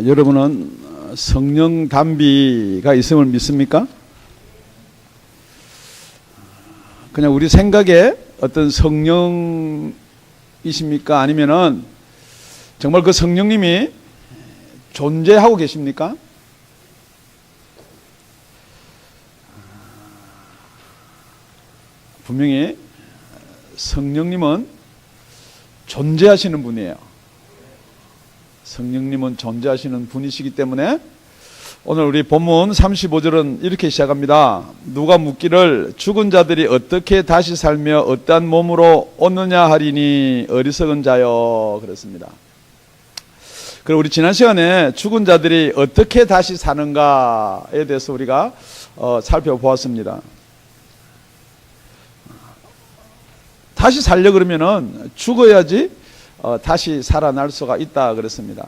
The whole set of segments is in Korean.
여러분은 성령 담비가 있음을 믿습니까? 그냥 우리 생각에 어떤 성령이십니까? 아니면은 정말 그 성령님이 존재하고 계십니까? 분명히 성령님은 존재하시는 분이에요. 성령님은 존재하시는 분이시기 때문에 오늘 우리 본문 35절은 이렇게 시작합니다. 누가 묻기를 죽은 자들이 어떻게 다시 살며 어떠한 몸으로 오느냐 하리니 어리석은 자여 그랬습니다. 그리고 우리 지난 시간에 죽은 자들이 어떻게 다시 사는가에 대해서 우리가 살펴보았습니다. 다시 살려 그러면은 죽어야지 다시 살아날 수가 있다 그랬습니다.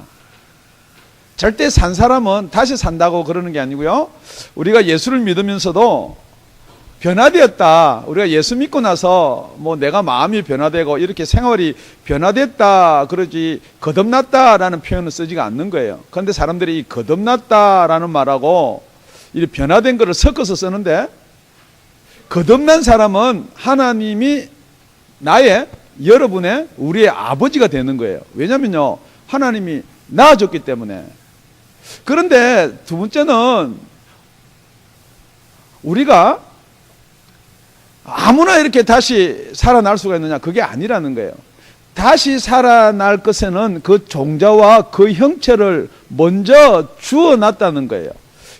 절대 산 사람은 다시 산다고 그러는 게 아니고요. 우리가 예수를 믿으면서도 변화되었다. 우리가 예수 믿고 나서 뭐 내가 마음이 변화되고 이렇게 생활이 변화됐다 그러지 거듭났다라는 표현을 쓰지가 않는 거예요. 그런데 사람들이 이 거듭났다라는 말하고 이 변화된 거를 섞어서 쓰는데, 거듭난 사람은 하나님이 나의, 여러분의, 우리의 아버지가 되는 거예요. 왜냐면요, 하나님이 낳아줬기 때문에. 그런데 두 번째는 우리가 아무나 이렇게 다시 살아날 수가 있느냐, 그게 아니라는 거예요. 다시 살아날 것에는 그 종자와 그 형체를 먼저 주어놨다는 거예요.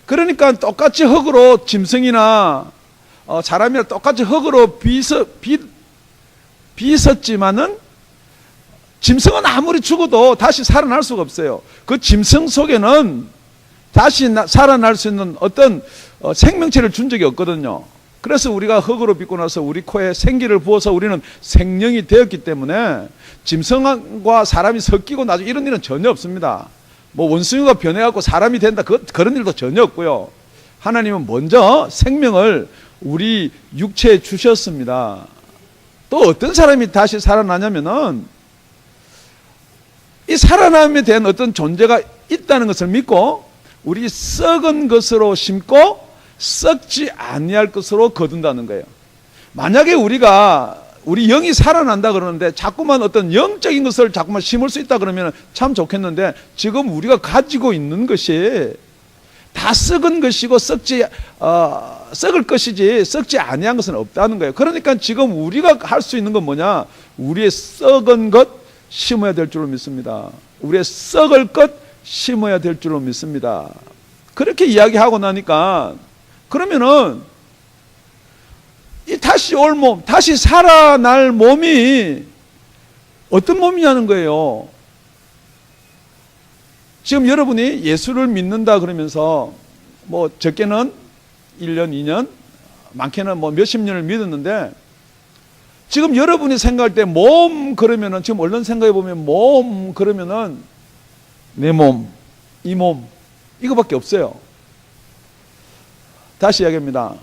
그러니까 똑같이 흙으로 짐승이나 사람이나 똑같이 흙으로 빚었지만은 짐승은 아무리 죽어도 다시 살아날 수가 없어요. 그 짐승 속에는 다시 살아날 수 있는 어떤 생명체를 준 적이 없거든요. 그래서 우리가 흙으로 빚고 나서 우리 코에 생기를 부어서 우리는 생명이 되었기 때문에 짐승과 사람이 섞이고 나중에 이런 일은 전혀 없습니다. 뭐 원숭이가 변해갖고 사람이 된다, 그런 일도 전혀 없고요. 하나님은 먼저 생명을 우리 육체에 주셨습니다. 또 어떤 사람이 다시 살아나냐면은 이 살아남에 대한 어떤 존재가 있다는 것을 믿고 우리 썩은 것으로 심고 썩지 아니할 것으로 거둔다는 거예요. 만약에 우리 영이 살아난다 그러는데 자꾸만 어떤 영적인 것을 자꾸만 심을 수 있다 그러면 참 좋겠는데, 지금 우리가 가지고 있는 것이 다 썩은 것이고 썩을 것이지 썩지 아니한 것은 없다는 거예요. 그러니까 지금 우리가 할 수 있는 건 뭐냐? 우리의 썩은 것 심어야 될 줄로 믿습니다. 우리의 썩을 것 심어야 될 줄로 믿습니다. 그렇게 이야기하고 나니까, 그러면은 이 다시 올 몸, 다시 살아날 몸이 어떤 몸이냐는 거예요. 지금 여러분이 예수를 믿는다 그러면서 뭐 적게는 1년, 2년, 많게는 뭐 몇십 년을 믿었는데, 지금 여러분이 생각할 때 몸 그러면은, 지금 얼른 생각해 보면 몸 그러면은 내 몸, 이 몸, 이거밖에 없어요. 다시 이야기합니다.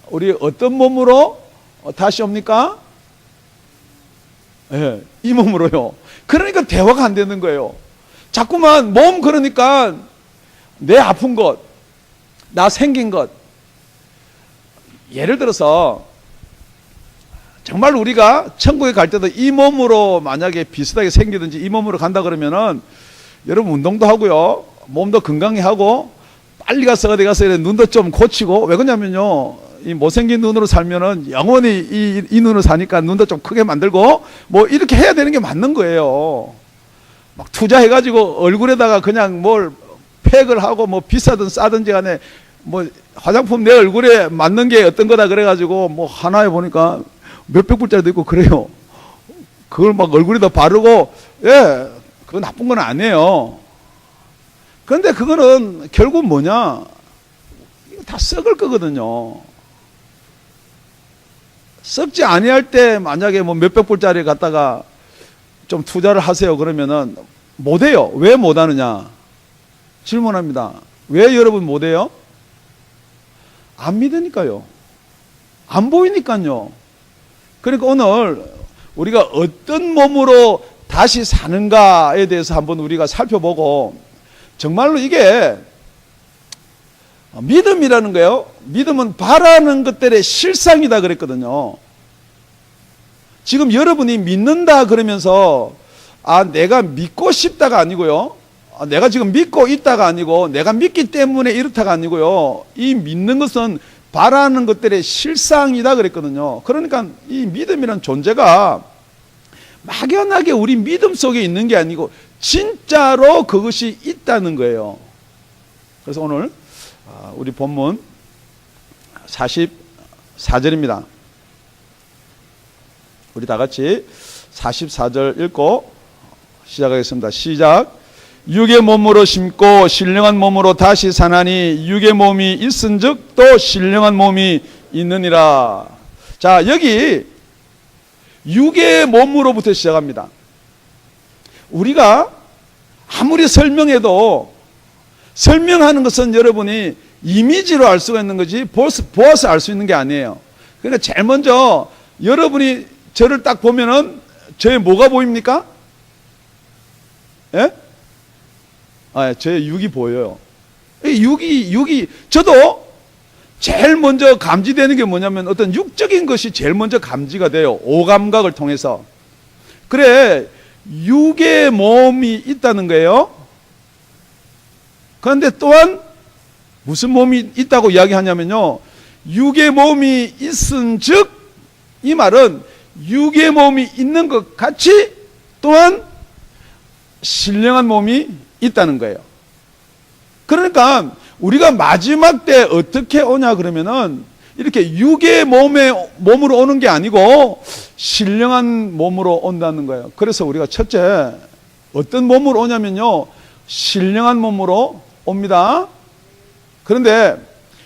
우리 어떤 몸으로 다시 옵니까? 예, 이 몸으로요. 그러니까 대화가 안 되는 거예요. 자꾸만 몸 그러니까 내 아픈 것, 나 생긴 것. 예를 들어서 정말 우리가 천국에 갈 때도 이 몸으로 만약에 비슷하게 생기든지 이 몸으로 간다 그러면은 여러분 운동도 하고요, 몸도 건강히 하고 빨리 가서 어디 가서 눈도 좀 고치고. 왜 그러냐면요, 이 못생긴 눈으로 살면은 영원히 이 눈으로 사니까 눈도 좀 크게 만들고 뭐 이렇게 해야 되는 게 맞는 거예요. 막 투자해가지고 얼굴에다가 그냥 뭘 팩을 하고 뭐 비싸든 싸든지 간에 뭐 화장품 내 얼굴에 맞는 게 어떤 거다 그래가지고 뭐 하나에 보니까 몇백 불짜리도 있고 그래요. 그걸 막 얼굴에다 바르고, 예, 그거 나쁜 건 아니에요. 그런데 그거는 결국 뭐냐? 다 썩을 거거든요. 썩지 아니할 때 만약에 뭐 몇백 불짜리 갖다가 좀 투자를 하세요 그러면은 못해요. 왜 못하느냐? 질문합니다. 왜 여러분 못해요? 안 믿으니까요. 안 보이니까요. 그러니까 오늘 우리가 어떤 몸으로 다시 사는가에 대해서 한번 우리가 살펴보고, 정말로 이게 믿음이라는 거예요. 믿음은 바라는 것들의 실상이다 그랬거든요. 지금 여러분이 믿는다 그러면서 내가 믿고 싶다가 아니고요. 내가 지금 믿고 있다가 아니고 내가 믿기 때문에 이렇다가 아니고요. 이 믿는 것은 바라는 것들의 실상이다 그랬거든요. 그러니까 이 믿음이라는 존재가 막연하게 우리 믿음 속에 있는 게 아니고 진짜로 그것이 있다는 거예요. 그래서 오늘 우리 본문 44절입니다. 우리 다 같이 44절 읽고 시작하겠습니다. 시작. 육의 몸으로 심고 신령한 몸으로 다시 사나니 육의 몸이 있은즉 또 신령한 몸이 있느니라. 자, 여기 육의 몸으로부터 시작합니다. 우리가 아무리 설명해도 설명하는 것은 여러분이 이미지로 알 수가 있는 거지 보아서 알 수 있는 게 아니에요. 그러니까 제일 먼저 여러분이 저를 딱 보면은 저의 뭐가 보입니까? 예? 저의 육이 보여요. 육이 저도 제일 먼저 감지되는 게 뭐냐면 어떤 육적인 것이 제일 먼저 감지가 돼요. 오감각을 통해서. 그래, 육의 몸이 있다는 거예요. 그런데 또한 무슨 몸이 있다고 이야기하냐면요. 육의 몸이 있은즉, 이 말은 육의 몸이 있는 것 같이 또한 신령한 몸이 있다는 거예요. 그러니까 우리가 마지막 때 어떻게 오냐 그러면은 이렇게 육의 몸으로 오는 게 아니고 신령한 몸으로 온다는 거예요. 그래서 우리가 첫째 어떤 몸으로 오냐면요, 신령한 몸으로 옵니다. 그런데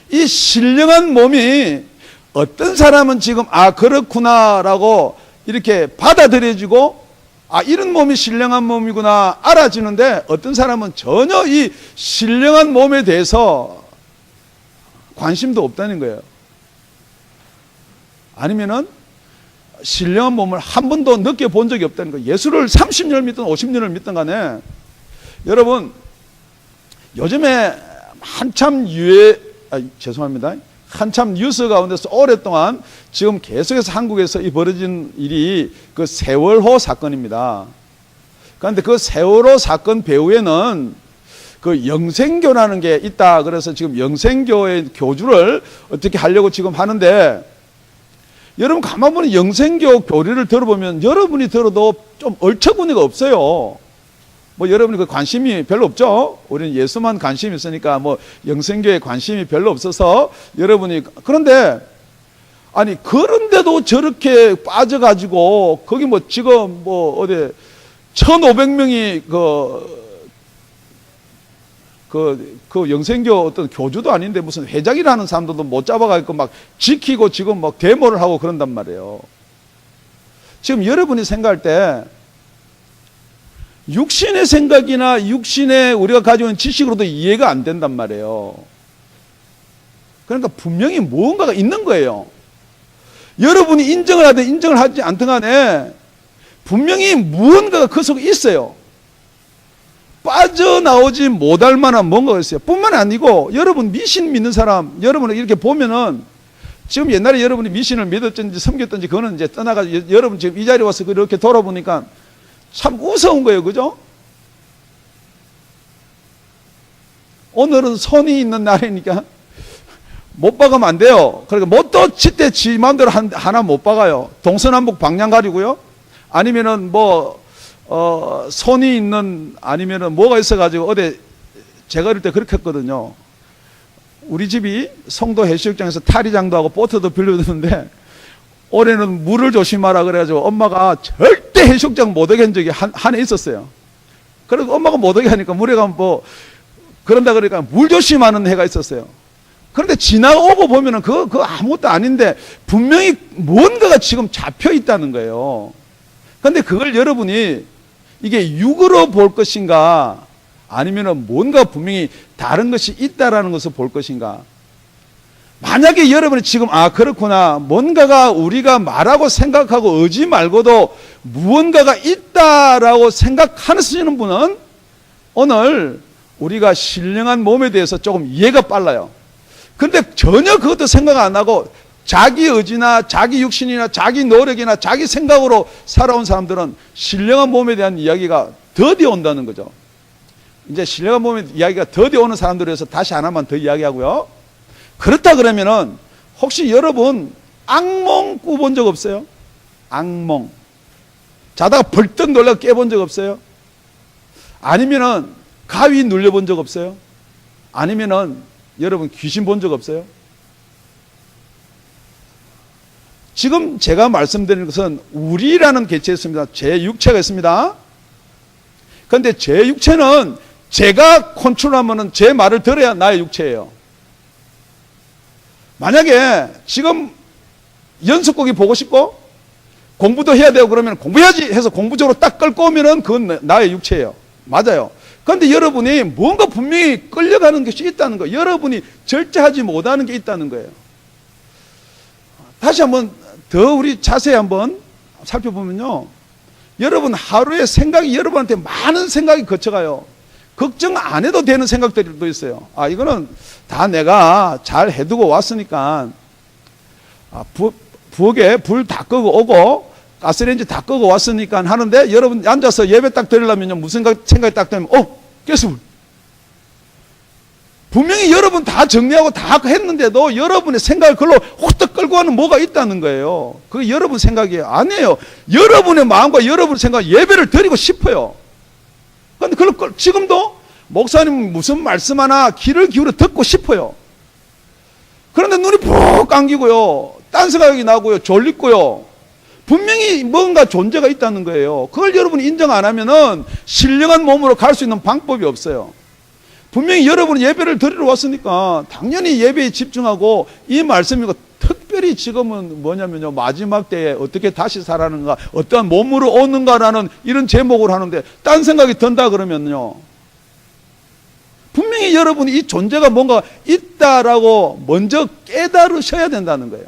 이 신령한 몸이 어떤 사람은 지금 그렇구나라고 이렇게 받아들여지고 이런 몸이 신령한 몸이구나 알아지는데, 어떤 사람은 전혀 이 신령한 몸에 대해서 관심도 없다는 거예요. 아니면은 신령한 몸을 한 번도 느껴본 적이 없다는 거예요. 예수를 30년을 믿든 50년을 믿든 간에. 여러분, 요즘에 한참 한참 뉴스 가운데서 오랫동안 지금 계속해서 한국에서 이 벌어진 일이 그 세월호 사건입니다. 그런데 그 세월호 사건 배후에는 그 영생교라는 게 있다. 그래서 지금 영생교의 교주를 어떻게 하려고 지금 하는데, 여러분 가만 보니 영생교 교리를 들어보면 여러분이 들어도 좀 얼처구니가 없어요. 뭐 여러분이 그 관심이 별로 없죠. 우리는 예수만 관심이 있으니까 뭐 영생교에 관심이 별로 없어서 여러분이. 그런데 그런데도 저렇게 빠져가지고 거기 뭐 지금 뭐 어디 1,500명이 그 영생교 어떤 교주도 아닌데 무슨 회장이라는 사람들도 못 잡아가지고 막 지키고 지금 막 데모를 하고 그런단 말이에요. 지금 여러분이 생각할 때 육신의 생각이나 육신의 우리가 가지고 있는 지식으로도 이해가 안 된단 말이에요. 그러니까 분명히 무언가가 있는 거예요. 여러분이 인정을 하든 인정을 하지 않든 간에 분명히 무언가가 그 속에 있어요. 빠져나오지 못할 만한 뭔가가 있어요. 뿐만 아니고 여러분 미신 믿는 사람, 여러분을 이렇게 보면은 지금 옛날에 여러분이 미신을 믿었든지 섬겼든지 그거는 이제 떠나가지고 여러분 지금 이 자리에 와서 그렇게 돌아보니까 참 우스운 거예요. 그죠? 오늘은 손이 있는 날이니까 못 박으면 안 돼요. 그러니까 뭣도 칠때 지 마음대로 하나 못 박아요. 동서남북 방향 가리고요. 아니면은 손이 있는, 아니면은 뭐가 있어가지고 어디 제가 어릴 때 그렇게 했거든요. 우리 집이 송도 해수욕장에서 타리장도 하고 보트도 빌려주는데 올해는 물을 조심하라 그래가지고 엄마가 절대 해수욕장 못 오게 한 적이 한 해 있었어요. 그래서 엄마가 못 오게 하니까 물에 가면 그런다 그러니까 물 조심하는 해가 있었어요. 그런데 지나오고 보면은 그거 아무것도 아닌데 분명히 뭔가가 지금 잡혀 있다는 거예요. 그런데 그걸 여러분이 이게 육으로 볼 것인가, 아니면은 뭔가 분명히 다른 것이 있다라는 것을 볼 것인가. 만약에 여러분이 지금 그렇구나, 뭔가가 우리가 말하고 생각하고 의지 말고도 무언가가 있다라고 생각하시는 분은 오늘 우리가 신령한 몸에 대해서 조금 이해가 빨라요. 그런데 전혀 그것도 생각 안 하고 자기 의지나 자기 육신이나 자기 노력이나 자기 생각으로 살아온 사람들은 신령한 몸에 대한 이야기가 더디 온다는 거죠. 이제 신령한 몸에 이야기가 더디 오는 사람들을 위해서 다시 하나만 더 이야기하고요. 그렇다 그러면은 혹시 여러분 악몽 꾸본 적 없어요? 악몽. 자다가 벌떡 놀라 깨본 적 없어요? 아니면은 가위 눌려본 적 없어요? 아니면은 여러분 귀신 본 적 없어요? 지금 제가 말씀드리는 것은 우리라는 개체가 있습니다. 제 육체가 있습니다. 그런데 제 육체는 제가 컨트롤하면은 제 말을 들어야 나의 육체예요. 만약에 지금 연습곡이 보고 싶고 공부도 해야 되고 그러면 공부해야지 해서 공부적으로 딱 끌고 오면은 그건 나의 육체예요. 맞아요. 그런데 여러분이 뭔가 분명히 끌려가는 것이 있다는 거예요. 여러분이 절제하지 못하는 게 있다는 거예요. 다시 한번 더 우리 자세히 한번 살펴보면요. 여러분 하루에 생각이 여러분한테 많은 생각이 거쳐가요. 걱정 안 해도 되는 생각들도 있어요. 아, 이거는 다 내가 잘 해두고 왔으니까 부엌에 불 다 끄고 오고 가스레인지 다 끄고 왔으니까 하는데 여러분 앉아서 예배 딱 드리려면요. 무슨 생각이 딱 들면 가스불. 분명히 여러분 다 정리하고 다 했는데도 여러분의 생각을 그걸로 호떡 끌고 가는 뭐가 있다는 거예요. 그게 여러분 생각이 아니에요. 여러분의 마음과 여러분의 생각 예배를 드리고 싶어요. 그런데 그걸 지금도 목사님 무슨 말씀 하나 귀를 기울여 듣고 싶어요. 그런데 눈이 푹 감기고요. 딴 생각이 나고요. 졸리고요. 분명히 뭔가 존재가 있다는 거예요. 그걸 여러분이 인정 안 하면은 신령한 몸으로 갈 수 있는 방법이 없어요. 분명히 여러분이 예배를 드리러 왔으니까 당연히 예배에 집중하고 이 말씀이고 특별히 지금은 뭐냐면요. 마지막 때에 어떻게 다시 살아가는가, 어떠한 몸으로 오는가라는 이런 제목을 하는데 딴 생각이 든다 그러면요. 분명히 여러분이 이 존재가 뭔가 있다라고 먼저 깨달으셔야 된다는 거예요.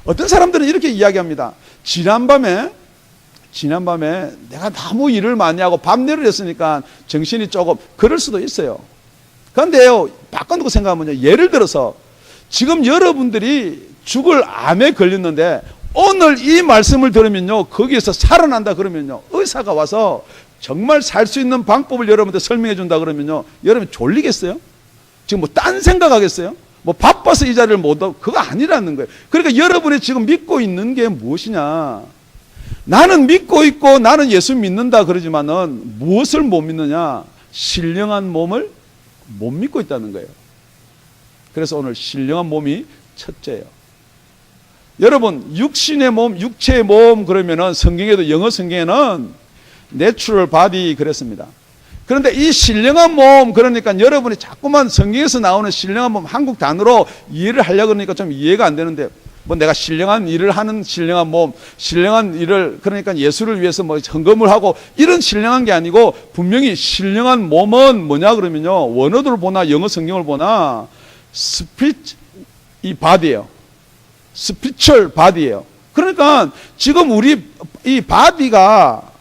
어떤 사람들은 이렇게 이야기합니다. 지난밤에 내가 너무 일을 많이 하고 밤내를 했으니까 정신이 조금 그럴 수도 있어요. 그런데요, 바꿔놓고 생각하면요. 예를 들어서 지금 여러분들이 죽을 암에 걸렸는데 오늘 이 말씀을 들으면요. 거기에서 살아난다 그러면요. 의사가 와서 정말 살 수 있는 방법을 여러분한테 설명해 준다 그러면요. 여러분 졸리겠어요? 지금 뭐 딴 생각하겠어요? 뭐 바빠서 이 자리를 못 하고 그거 아니라는 거예요. 그러니까 여러분이 지금 믿고 있는 게 무엇이냐? 나는 믿고 있고 나는 예수 믿는다 그러지만은 무엇을 못 믿느냐? 신령한 몸을 못 믿고 있다는 거예요. 그래서 오늘 신령한 몸이 첫째예요. 여러분 육신의 몸, 육체의 몸 그러면은 성경에도 영어 성경에는 내추럴 바디 그랬습니다. 그런데 이 신령한 몸 그러니까 여러분이 자꾸만 성경에서 나오는 신령한 몸 한국 단어로 이해를 하려고 그러니까 좀 이해가 안 되는데 뭐 내가 신령한 일을 하는 신령한 몸, 신령한 일을 그러니까 예수를 위해서 뭐 헌금을 하고 이런 신령한 게 아니고 분명히 신령한 몸은 뭐냐 그러면요. 원어를 보나 영어 성경을 보나 스피릿 이 바디예요. 스피리추얼 바디예요. 그러니까 지금 우리 이 바디가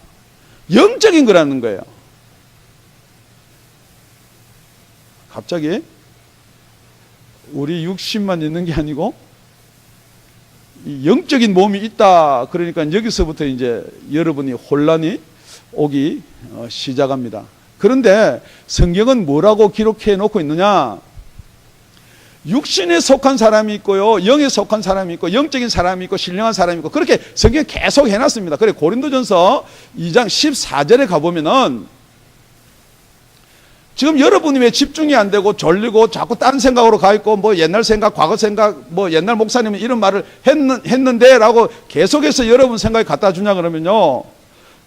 영적인 거라는 거예요. 갑자기 우리 육신만 있는 게 아니고 이 영적인 몸이 있다. 그러니까 여기서부터 이제 여러분이 혼란이 오기 시작합니다. 그런데 성경은 뭐라고 기록해 놓고 있느냐? 육신에 속한 사람이 있고요, 영에 속한 사람이 있고, 영적인 사람이 있고, 신령한 사람이 있고, 그렇게 성경에 계속 해놨습니다. 그래 고린도전서 2장 14절에 가보면은 지금 여러분이 왜 집중이 안 되고 졸리고 자꾸 딴 생각으로 가 있고 뭐 옛날 생각, 과거 생각, 뭐 옛날 목사님은 이런 말을 했는데 라고 계속해서 여러분 생각이 갖다 주냐 그러면요.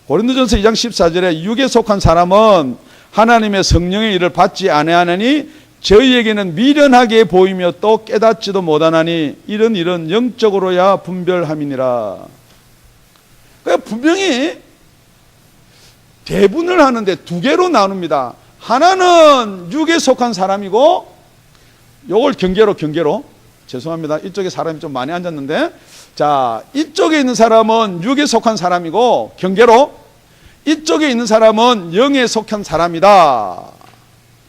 고린도전서 2장 14절에 육에 속한 사람은 하나님의 성령의 일을 받지 아니하느니 저희에게는 미련하게 보이며 또 깨닫지도 못하나니 이런 일은 영적으로야 분별함이니라. 그러니까 분명히 대분을 하는데 두 개로 나눕니다. 하나는 육에 속한 사람이고, 요걸 경계로 죄송합니다. 이쪽에 사람이 좀 많이 앉았는데, 자, 이쪽에 있는 사람은 육에 속한 사람이고, 경계로 이쪽에 있는 사람은 영에 속한 사람이다.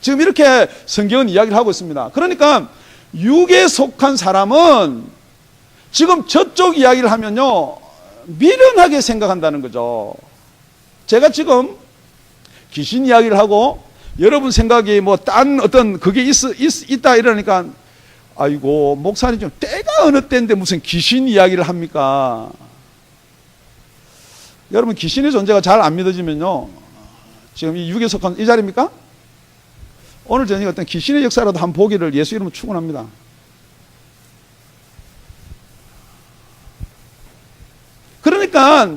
지금 이렇게 성경은 이야기를 하고 있습니다. 그러니까 육에 속한 사람은 지금 저쪽 이야기를 하면요, 미련하게 생각한다는 거죠. 제가 지금 귀신 이야기를 하고 여러분 생각이 뭐 딴 어떤 그게 있다 이러니까, 아이고 목사님 좀 때가 어느 때인데 무슨 귀신 이야기를 합니까? 여러분 귀신의 존재가 잘 안 믿어지면요, 지금 이 육에 속한 이 자리입니까? 오늘 저녁에 어떤 귀신의 역사라도 한 보기를 예수 이름으로 축원합니다. 그러니까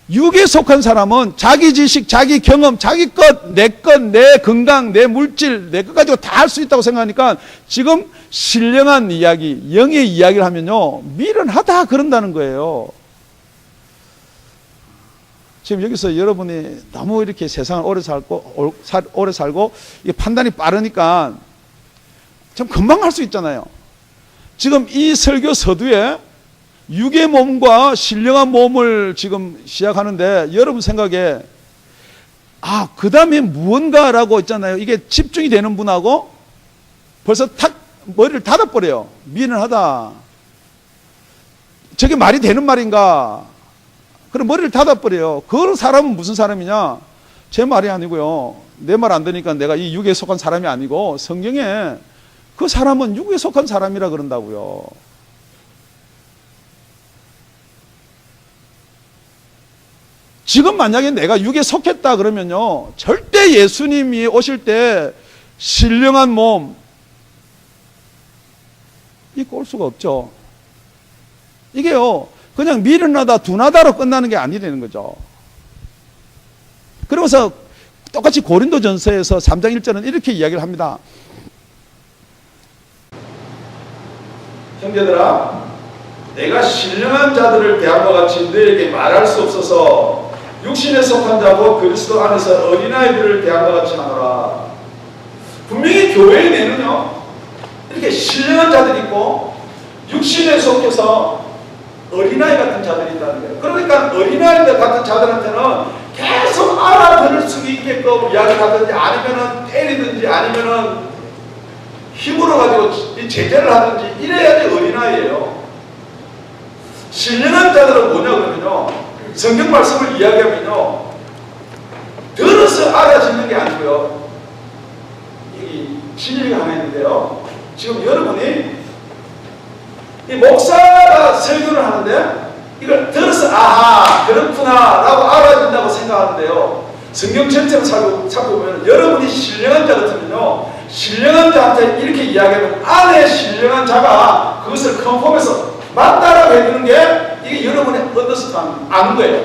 육에 속한 사람은 자기 지식, 자기 경험, 자기 것, 내 것, 내 건강, 내 물질, 내 것 가지고 다 할 수 있다고 생각하니까 지금 신령한 이야기, 영의 이야기를 하면요, 미련하다 그런다는 거예요. 지금 여기서 여러분이 너무 이렇게 세상을 오래 살고 이게 판단이 빠르니까 참 금방 할 수 있잖아요. 지금 이 설교 서두에 육의 몸과 신령한 몸을 지금 시작하는데 여러분 생각에 그 다음에 무언가라고 있잖아요. 이게 집중이 되는 분하고 벌써 탁 머리를 닫아버려요. 미련하다. 저게 말이 되는 말인가? 그럼 머리를 닫아버려요. 그 사람은 무슨 사람이냐? 제 말이 아니고요, 내 말 안 되니까 내가 이 육에 속한 사람이 아니고 성경에 그 사람은 육에 속한 사람이라 그런다고요. 지금 만약에 내가 육에 속했다 그러면요, 절대 예수님이 오실 때 신령한 몸 입고 올 수가 없죠. 이게요, 그냥 미련하다 둔하다로 끝나는 게 아니라는 거죠. 그러면서 똑같이 고린도전서에서 3장 1절은 이렇게 이야기를 합니다. 형제들아, 내가 신령한 자들을 대함과 같이 너에게 말할 수 없어서 육신에 속한 자고 그리스도 안에서 어린아이들을 대함과 같이 하노라. 분명히 교회 내는요, 이렇게 신령한 자들이 있고 육신에 속해서 어린아이 같은 자들이 있다는 거예요. 그러니까 어린아이들 같은 자들한테는 계속 알아들을 수 있게끔 이야기하든지 아니면은 때리든지 아니면은 힘으로 가지고 제재를 하든지 이래야지 어린아이예요. 신령한 자들은 뭐냐 그러면요, 성경 말씀을 이야기하면요, 들어서 알아듣는 게 아니고요, 이 진리가 하나 있는데요, 지금 여러분이 이 목사가 설교를 하는데 이걸 들어서 아하 그렇구나 라고 알아듣는다고 생각하는데요, 성경 전체를 살펴보면 여러분이 신령한 자 같으면요, 신령한 자한테 이렇게 이야기하면 안에 신령한 자가 그것을 컨펌해서 맞다라고 해주는 게 이게 여러분의 언더스탠딩 아는 거예요.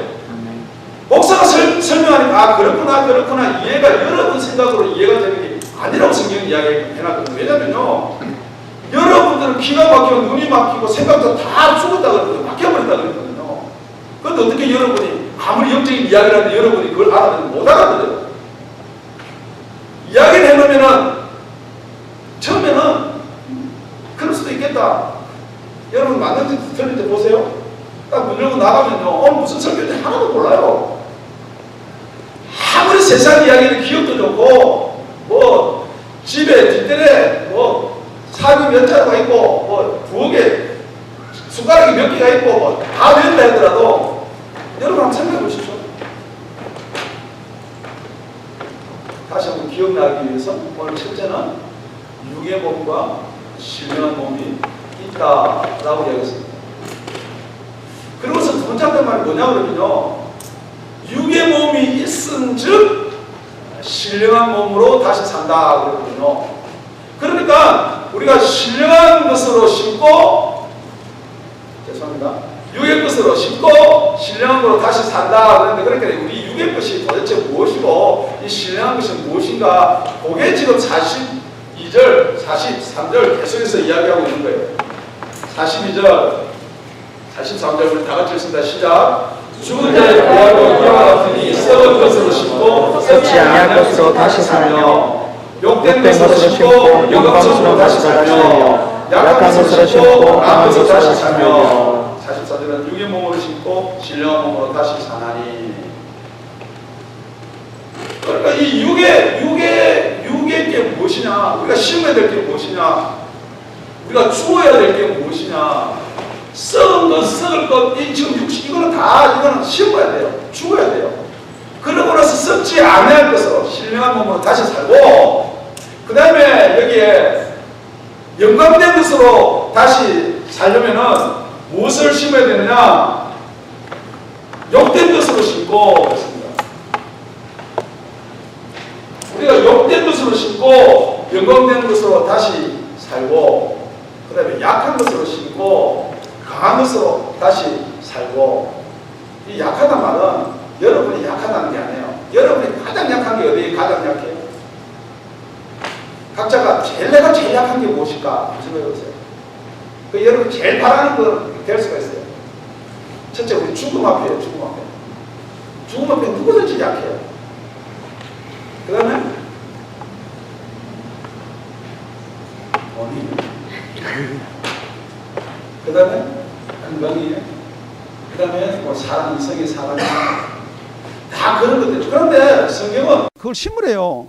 목사가 설명하니까 그렇구나 이해가 여러분 생각으로 이해가 되는 게 아니라고 성경이 이야기해놨거든요. 왜냐면요, 여러분들은 기가 막히고 눈이 막히고 생각도 다 죽었다 그랬거든요. 막혀버렸다 그랬거든요. 그런데 어떻게 여러분이 아무리 영적인 이야기를 하는데 여러분이 그걸 알아듣는 못 알아들어요. 이야기를 해놓으면은 처음에는 그럴 수도 있겠다. 여러분 만난지 틀린지 보세요. 딱 문 열고 나가면요, 오늘 무슨 설교인지 하나도 몰라요. 아무리 세상 이야기는 기억도 좋고 뭐 집에 뒷뜰에 뭐 사기 몇 자루가 있고 뭐 부엌에 숟가락이 몇 개가 있고 뭐 다 외운다 하더라도 여러분 한번 생각해 보십시오. 다시 한번 기억나기 위해서 오늘 첫째는 육의 몸과 신령한 몸이 있다라고 이야기했습니다. 그러고서 두 번째 한 말이 뭐냐 그러면요, 육의 몸이 있은 즉 신령한 몸으로 다시 산다 그러거든요. 그러니까 우리가 신령한 것으로 심고, 죄송합니다, 육의 것으로 심고 신령한 것으로 다시 산다 그러는데, 그러니까 우리 육의 것이 도대체 무엇이고 이 신령한 것이 무엇인가, 그게 지금 42절 43절 계속해서 이야기하고 있는 거예요. 42절 43절 우리 다 같이 읽습니다. 시작. 죽은 자의 부활로 이와 같으니 썩은 것으로 심고 썩지 아니할 것으로 다시 사며, 욕된 것으로 심고 영광스러운 다시 살며, 약한 것으로 심고 강한 것으로 다시 살며. 44절은 육의 몸으로 심고 신령한 몸으로 다시 사나니. 그러니까 이 육의 게 무엇이냐? 우리가 심어야 될 게 무엇이냐? 우리가 주어야 될 게 무엇이냐? 썩은 것, 썩을 것, 이 지금 육식, 이거는 심어야 돼요. 죽어야 돼요. 그러고 나서 썩지 않을 것으로 신령한 몸으로 다시 살고, 그 다음에 여기에 영광된 것으로 다시 살려면은 무엇을 심어야 되느냐? 욕된 것으로 심고 그렇습니다. 우리가 욕된 것으로 심고 영광된 것으로 다시 살고, 그 다음에 약한 것으로 심고 강한 것으로 다시 살고. 이 약하단 말은 여러분이 약하다는 게 아니에요. 여러분이 가장 약한 게 어디에 가장 약해요? 각자가 내가 제일 약한 게 무엇일까? 한번 생각해보세요. 그 여러분 제일 바라는 거 될 수가 있어요. 첫째, 우리 죽음 앞이에요. 죽음 앞에. 죽음 앞에 누구든지 약해요. 그 다음에 돈이, 그 다음에 건강이, 그 다음에 뭐 사람, 이성의 사랑이, 다 그런 것들. 그런데 성경은 그걸 심으래요.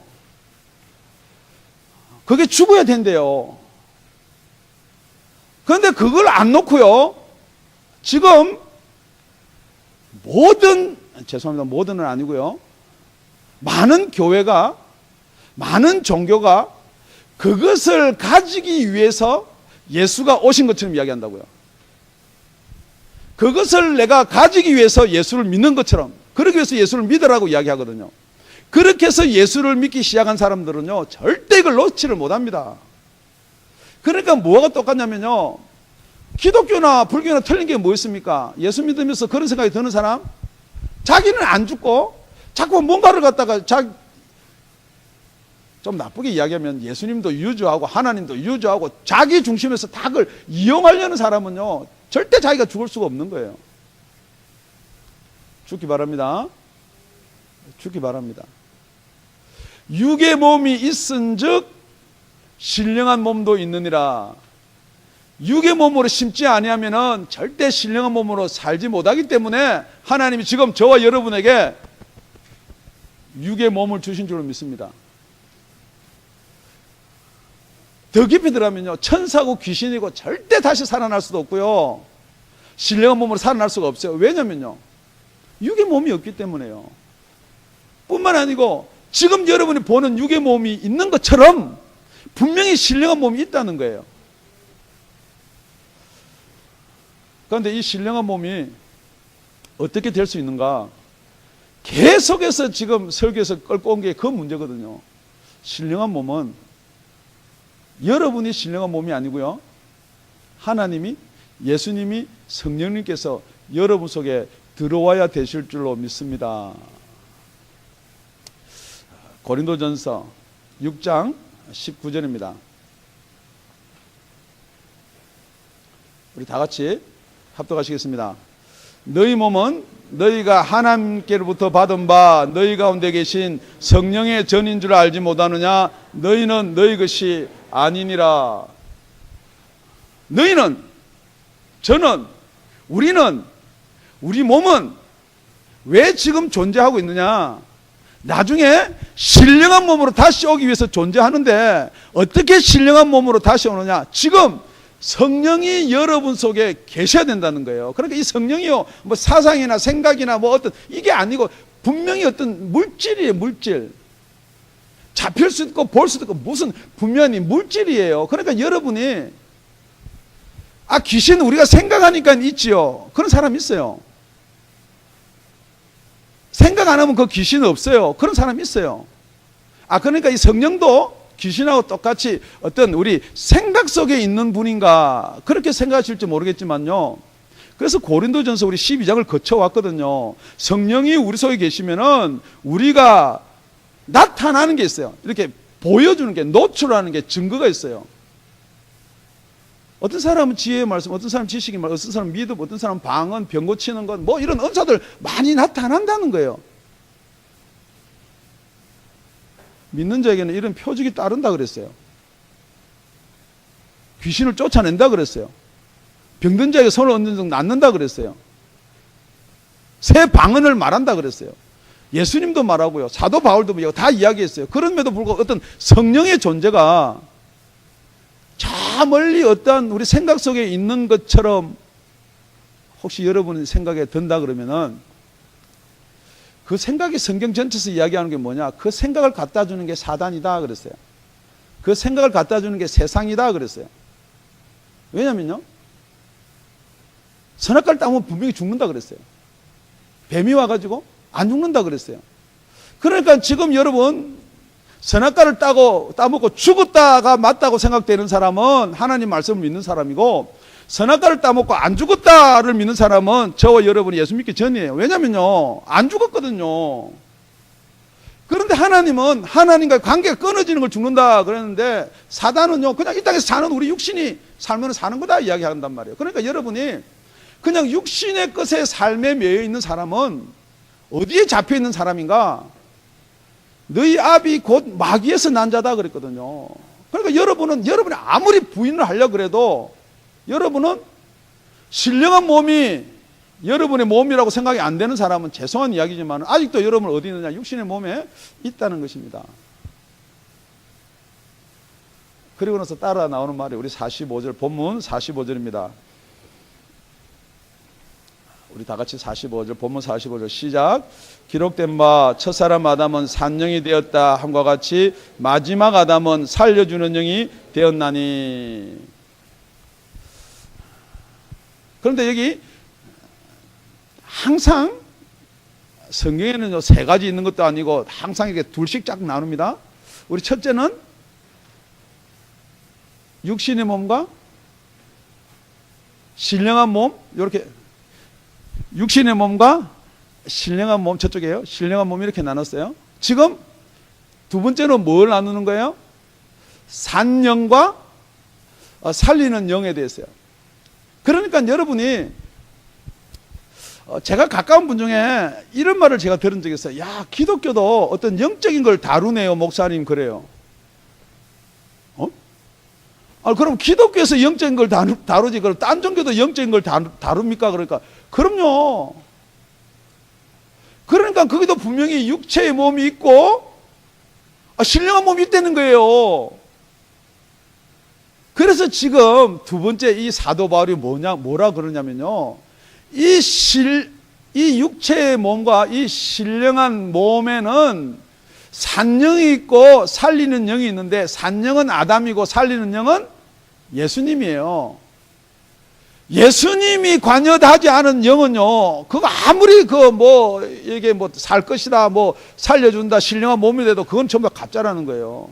그게 죽어야 된대요. 그런데 그걸 안 놓고요, 지금 모든은 아니고요, 많은 교회가, 많은 종교가 그것을 가지기 위해서 예수가 오신 것처럼 이야기한다고요. 그것을 내가 가지기 위해서 예수를 믿는 것처럼, 그러기 위해서 예수를 믿으라고 이야기하거든요. 그렇게 해서 예수를 믿기 시작한 사람들은요, 절대 이걸 놓지를 못합니다. 그러니까 뭐가 똑같냐면요, 기독교나 불교나 틀린 게 뭐였습니까? 예수 믿으면서 그런 생각이 드는 사람, 자기는 안 죽고 자꾸 뭔가를 갖다가 좀 나쁘게 이야기하면 예수님도 유저하고 하나님도 유저하고 자기 중심에서 다 그걸 이용하려는 사람은요, 절대 자기가 죽을 수가 없는 거예요. 죽기 바랍니다. 죽기 바랍니다. 육의 몸이 있은즉 신령한 몸도 있느니라. 육의 몸으로 심지 아니하면은 절대 신령한 몸으로 살지 못하기 때문에 하나님이 지금 저와 여러분에게 육의 몸을 주신 줄로 믿습니다. 더 깊이 들어가면요, 천사고 귀신이고 절대 다시 살아날 수도 없고요, 신령한 몸으로 살아날 수가 없어요. 왜냐면요, 육의 몸이 없기 때문에요. 뿐만 아니고 지금 여러분이 보는 육의 몸이 있는 것처럼 분명히 신령한 몸이 있다는 거예요. 그런데 이 신령한 몸이 어떻게 될 수 있는가? 계속해서 지금 설교에서 끌고 온 게 그 문제거든요. 신령한 몸은 여러분이 신령한 몸이 아니고요, 하나님이, 예수님이, 성령님께서 여러분 속에 들어와야 되실 줄로 믿습니다. 고린도전서 6장 19절입니다. 우리 다 같이 합독하시겠습니다. 너희 몸은 너희가 하나님께로부터 받은 바 너희 가운데 계신 성령의 전인 줄 알지 못하느냐? 너희는 너희 것이 아니니라. 너희는, 저는, 우리는, 우리 몸은 왜 지금 존재하고 있느냐? 나중에 신령한 몸으로 다시 오기 위해서 존재하는데, 어떻게 신령한 몸으로 다시 오느냐? 지금 성령이 여러분 속에 계셔야 된다는 거예요. 그러니까 이 성령이요, 뭐 사상이나 생각이나 뭐 어떤 이게 아니고 분명히 어떤 물질이에요. 물질. 잡힐 수 있고 볼 수도 있고 무슨 분명히 물질이에요. 그러니까 여러분이, 귀신 우리가 생각하니까 있지요. 그런 사람 있어요. 생각 안 하면 그 귀신은 없어요. 그런 사람 있어요. 그러니까 이 성령도 귀신하고 똑같이 어떤 우리 생각 속에 있는 분인가, 그렇게 생각하실지 모르겠지만요, 그래서 고린도전서 우리 12장을 거쳐왔거든요. 성령이 우리 속에 계시면은 우리가 나타나는 게 있어요. 이렇게 보여주는 게, 노출하는 게 증거가 있어요. 어떤 사람은 지혜의 말씀, 어떤 사람은 지식의 말씀, 어떤 사람은 믿음, 어떤 사람은 방언, 병 고치는 것, 뭐 이런 은사들 많이 나타난다는 거예요. 믿는 자에게는 이런 표적이 따른다 그랬어요. 귀신을 쫓아낸다 그랬어요. 병든 자에게 손을 얹는 등 낫는다 그랬어요. 새 방언을 말한다 그랬어요. 예수님도 말하고요. 사도 바울도 다 이야기했어요. 그럼에도 불구하고 어떤 성령의 존재가 저 멀리 어떤 우리 생각 속에 있는 것처럼 혹시 여러분 생각에 든다 그러면은 그 생각이 성경 전체에서 이야기하는 게 뭐냐? 그 생각을 갖다 주는 게 사단이다 그랬어요. 그 생각을 갖다 주는 게 세상이다 그랬어요. 왜냐면요. 선악과를 따면 분명히 죽는다 그랬어요. 뱀이 와가지고 안 죽는다 그랬어요. 그러니까 지금 여러분 선악과를 따먹고 죽었다가 맞다고 생각되는 사람은 하나님 말씀을 믿는 사람이고, 선악과를 따먹고 안 죽었다를 믿는 사람은 저와 여러분이 예수 믿기 전이에요. 왜냐면요 안 죽었거든요. 그런데 하나님은 하나님과 관계가 끊어지는 걸 죽는다 그랬는데, 사단은요 그냥 이 땅에서 사는 우리 육신이 살면 사는 거다 이야기한단 말이에요. 그러니까 여러분이 그냥 육신의 것에 삶에 매여 있는 사람은 어디에 잡혀 있는 사람인가? 너희 아비 곧 마귀에서 난 자다 그랬거든요. 그러니까 여러분이 아무리 부인을 하려고 그래도 여러분은 신령한 몸이 여러분의 몸이라고 생각이 안 되는 사람은 죄송한 이야기지만 아직도 여러분 어디 있느냐? 육신의 몸에 있다는 것입니다. 그리고 나서 따라 나오는 말이 우리 45절 본문 45절입니다. 우리 다 같이 45절 본문 45절 시작. 기록된 바 첫사람 아담은 산영이 되었다 함과 같이 마지막 아담은 살려주는 영이 되었나니. 그런데 여기 항상 성경에는 세 가지 있는 것도 아니고 항상 이렇게 둘씩 쫙 나눕니다. 우리 첫째는 육신의 몸과 신령한 몸, 이렇게 육신의 몸과 신령한 몸, 저쪽에요. 신령한 몸 이렇게 나눴어요. 지금 두 번째는 뭘 나누는 거예요? 산영과 살리는 영에 대해서요. 그러니까 여러분이 제가 가까운 분 중에 이런 말을 제가 들은 적이 있어요. 야, 기독교도 어떤 영적인 걸 다루네요, 목사님. 그래요. 그럼 기독교에서 영적인 걸 다루지, 그럼 딴 종교도 영적인 걸 다룹니까? 그러니까, 그럼요. 그러니까 거기도 분명히 육체의 몸이 있고, 신령한 몸이 있다는 거예요. 그래서 지금 두 번째 이 사도 바울이 뭐라 그러냐면요. 이 육체의 몸과 이 신령한 몸에는 산영이 있고 살리는 영이 있는데, 산영은 아담이고 살리는 영은 예수님이에요. 예수님이 관여하지 않은 영은요, 그거 아무리 이게 살 것이다, 살려준다, 신령한 몸이 돼도 그건 전부 다 가짜라는 거예요.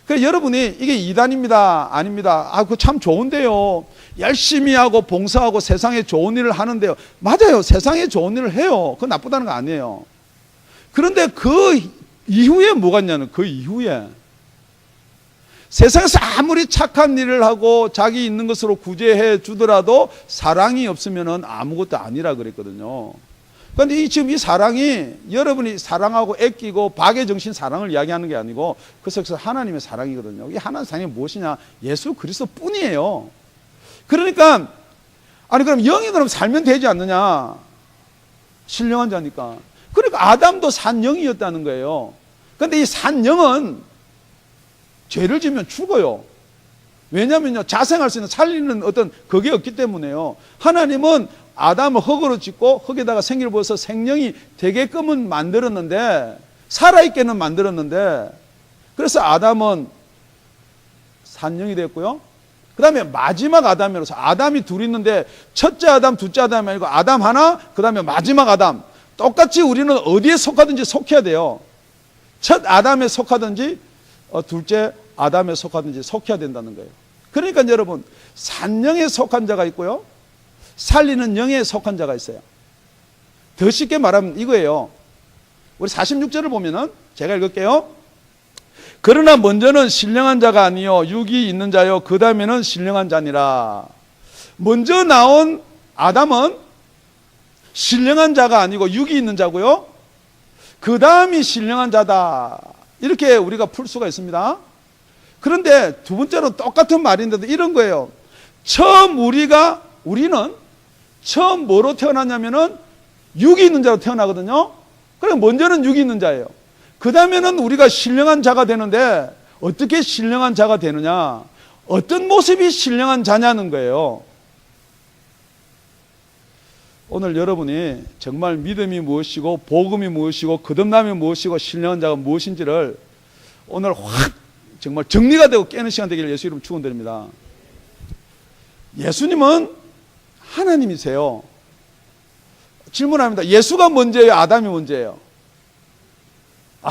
그래서 여러분이 이게 이단입니다, 아닙니다. 그거 참 좋은데요. 열심히 하고 봉사하고 세상에 좋은 일을 하는데요. 맞아요. 세상에 좋은 일을 해요. 그건 나쁘다는 거 아니에요. 그런데 그 이후에 뭐가 있냐면, 그 이후에 세상에서 아무리 착한 일을 하고 자기 있는 것으로 구제해 주더라도 사랑이 없으면 아무것도 아니라 그랬거든요. 그런데 지금 이 사랑이 여러분이 사랑하고 아끼고 박의 정신 사랑을 이야기하는 게 아니고 그 속에서 하나님의 사랑이거든요. 이 하나님의 사랑이 무엇이냐? 예수 그리스도 뿐이에요. 그러니까 그럼 영이 그럼 살면 되지 않느냐? 신령한 자니까. 그러니까 아담도 산영이었다는 거예요. 그런데 이 산영은 죄를 지면 죽어요. 왜냐면요, 자생할 수 있는 살리는 어떤 그게 없기 때문에요. 하나님은 아담을 흙으로 짓고 흙에다가 생기를 부어서 생명이 되게끔은 만들었는데, 살아있게는 만들었는데, 그래서 아담은 산영이 됐고요. 그 다음에 마지막 아담으로서, 아담이 둘 있는데 첫째 아담, 둘째 아담이 아니고 아담 하나, 그 다음에 마지막 아담. 똑같이 우리는 어디에 속하든지 속해야 돼요. 첫 아담에 속하든지 둘째 아담에 속하든지 속해야 된다는 거예요. 그러니까 여러분, 산영에 속한 자가 있고요, 살리는 영에 속한 자가 있어요. 더 쉽게 말하면 이거예요. 우리 46절을 보면은 제가 읽을게요. 그러나 먼저는 신령한 자가 아니요 육이 있는 자요 그 다음에는 신령한 자니라. 먼저 나온 아담은 신령한 자가 아니고 육이 있는 자고요, 그 다음이 신령한 자다. 이렇게 우리가 풀 수가 있습니다. 그런데 두 번째로 똑같은 말인데도 이런 거예요. 우리는 처음 뭐로 태어났냐면은 육이 있는 자로 태어나거든요. 그래 먼저는 육이 있는 자예요. 그 다음에는 우리가 신령한 자가 되는데 어떻게 신령한 자가 되느냐? 어떤 모습이 신령한 자냐는 거예요. 오늘 여러분이 정말 믿음이 무엇이고 복음이 무엇이고 거듭남이 무엇이고 신령한 자가 무엇인지를 오늘 확 정말 정리가 되고 깨는 시간 되기를 예수 이름 축원드립니다. 예수님은 하나님이세요. 질문합니다. 예수가 먼저예요? 아담이 먼저예요?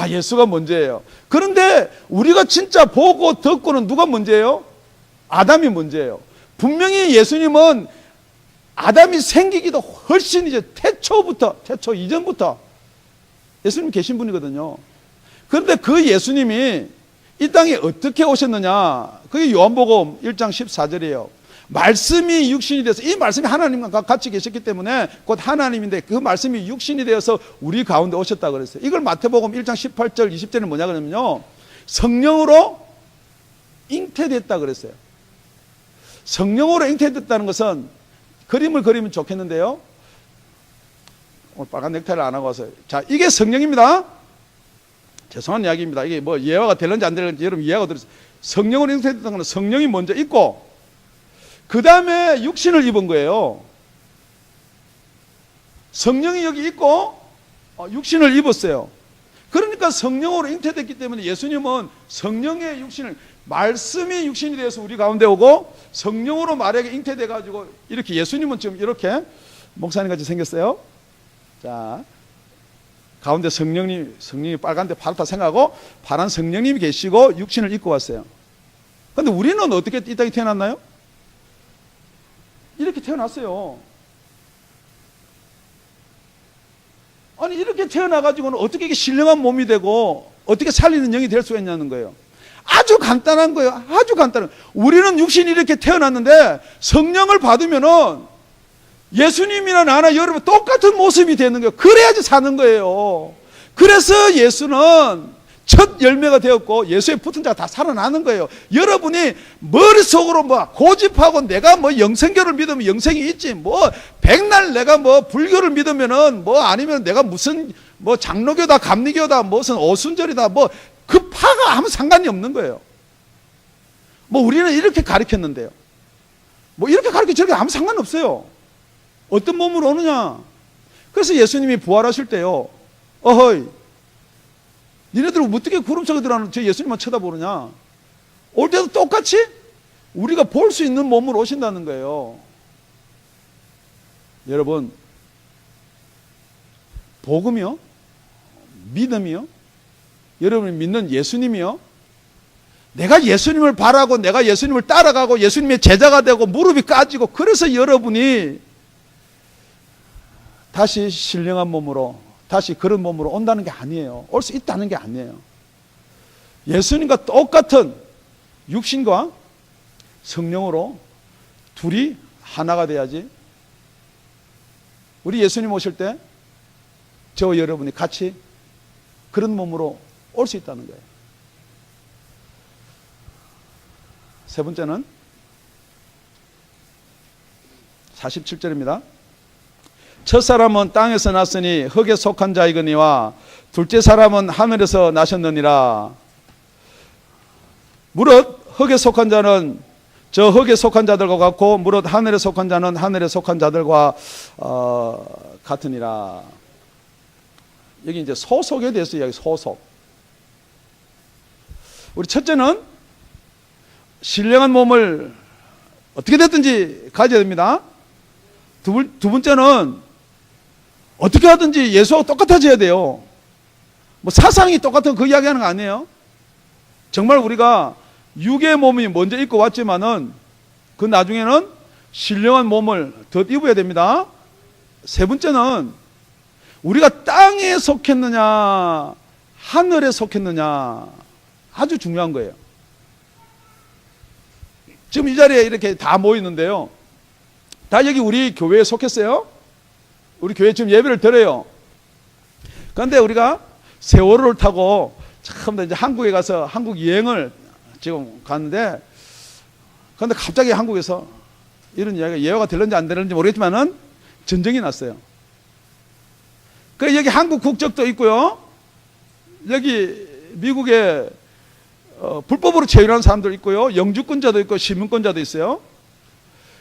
예수가 먼저예요. 그런데 우리가 진짜 보고 듣고는 누가 먼저예요? 아담이 먼저예요. 분명히 예수님은 아담이 생기기도 훨씬 이제 태초 이전부터 예수님 계신 분이거든요. 그런데 그 예수님이 이 땅에 어떻게 오셨느냐? 그게 요한복음 1장 14절이에요. 말씀이 육신이 돼서, 이 말씀이 하나님과 같이 계셨기 때문에 곧 하나님인데 그 말씀이 육신이 되어서 우리 가운데 오셨다 그랬어요. 이걸 마태복음 1장 18절 20절은 뭐냐 그러면요, 성령으로 잉태됐다 그랬어요. 성령으로 잉태됐다는 것은 그림을 그리면 좋겠는데요, 오늘 빨간 넥타이를 안 하고 와서, 자, 이게 성령입니다. 죄송한 이야기입니다. 이게 뭐 이해가 될는지 안 될는지 여러분 이해가 들었어요. 성령으로 잉태됐다는 것은 성령이 먼저 있고 그 다음에 육신을 입은 거예요. 성령이 여기 있고 육신을 입었어요. 그러니까 성령으로 잉태됐기 때문에 예수님은 성령의 육신을, 말씀이 육신이 되어서 우리 가운데 오고 성령으로 말에게 잉태돼 가지고 이렇게, 예수님은 지금 이렇게 목사님 같이 생겼어요. 자, 가운데 성령이 빨간데 파랗다 생각하고 파란 성령님이 계시고 육신을 입고 왔어요. 그런데 우리는 어떻게 이 땅에 태어났나요? 이렇게 태어났어요. 아니 이렇게 태어나가지고는 어떻게 이게 신령한 몸이 되고 어떻게 살리는 영이 될 수가 있냐는 거예요. 아주 간단한 거예요. 아주 간단한. 우리는 육신이 이렇게 태어났는데 성령을 받으면은 예수님이나 나나 여러분 똑같은 모습이 되는 거예요. 그래야지 사는 거예요. 그래서 예수는 첫 열매가 되었고 예수에 붙은 자가 다 살아나는 거예요. 여러분이 머릿속으로 뭐 고집하고 내가 뭐 영생교를 믿으면 영생이 있지, 뭐 백날 내가 뭐 불교를 믿으면은 뭐 아니면 내가 무슨 뭐 장로교다 감리교다 무슨 오순절이다 뭐 그 파가 아무 상관이 없는 거예요. 뭐 우리는 이렇게 가르쳤는데요, 뭐 이렇게 가르쳐 저렇게 아무 상관없어요. 어떤 몸으로 오느냐. 그래서 예수님이 부활하실 때요, 어허이 니네들은 어떻게 구름 속에 들어가는 저 예수님만 쳐다보느냐. 올 때도 똑같이 우리가 볼 수 있는 몸으로 오신다는 거예요. 여러분, 복음이요, 믿음이요, 여러분이 믿는 예수님이요, 내가 예수님을 바라고 내가 예수님을 따라가고 예수님의 제자가 되고 무릎이 까지고 그래서 여러분이 다시 신령한 몸으로, 다시 그런 몸으로 온다는 게 아니에요. 올 수 있다는 게 아니에요. 예수님과 똑같은 육신과 성령으로 둘이 하나가 돼야지 우리 예수님 오실 때 저와 여러분이 같이 그런 몸으로 올 수 있다는 거예요. 세 번째는 47절입니다. 첫 사람은 땅에서 났으니 흙에 속한 자이거니와 둘째 사람은 하늘에서 나셨느니라. 무릇 흙에 속한 자는 저 흙에 속한 자들과 같고 무릇 하늘에 속한 자는 하늘에 속한 자들과 같으니라. 여기 이제 소속에 대해서 이야기, 소속. 우리 첫째는 신령한 몸을 어떻게 됐든지 가져야 됩니다. 두 번째는 어떻게 하든지 예수와 똑같아져야 돼요. 뭐 사상이 똑같은 그 이야기하는 거 아니에요. 정말 우리가 육의 몸이 먼저 입고 왔지만은 그 나중에는 신령한 몸을 더 입어야 됩니다. 세 번째는 우리가 땅에 속했느냐 하늘에 속했느냐, 아주 중요한 거예요. 지금 이 자리에 이렇게 다 모이는데요, 다 여기 우리 교회에 속했어요. 우리 교회 지금 예배를 드려요. 그런데 우리가 세월호를 타고 참 이제 한국에 가서 한국 여행을 지금 갔는데, 그런데 갑자기 한국에서 이런 이야기가 예화가 되는지 안 되는지 모르겠지만은 전쟁이 났어요. 그 여기 한국 국적도 있고요. 여기 미국에 불법으로 체류한 사람들 있고요. 영주권자도 있고 시민권자도 있어요.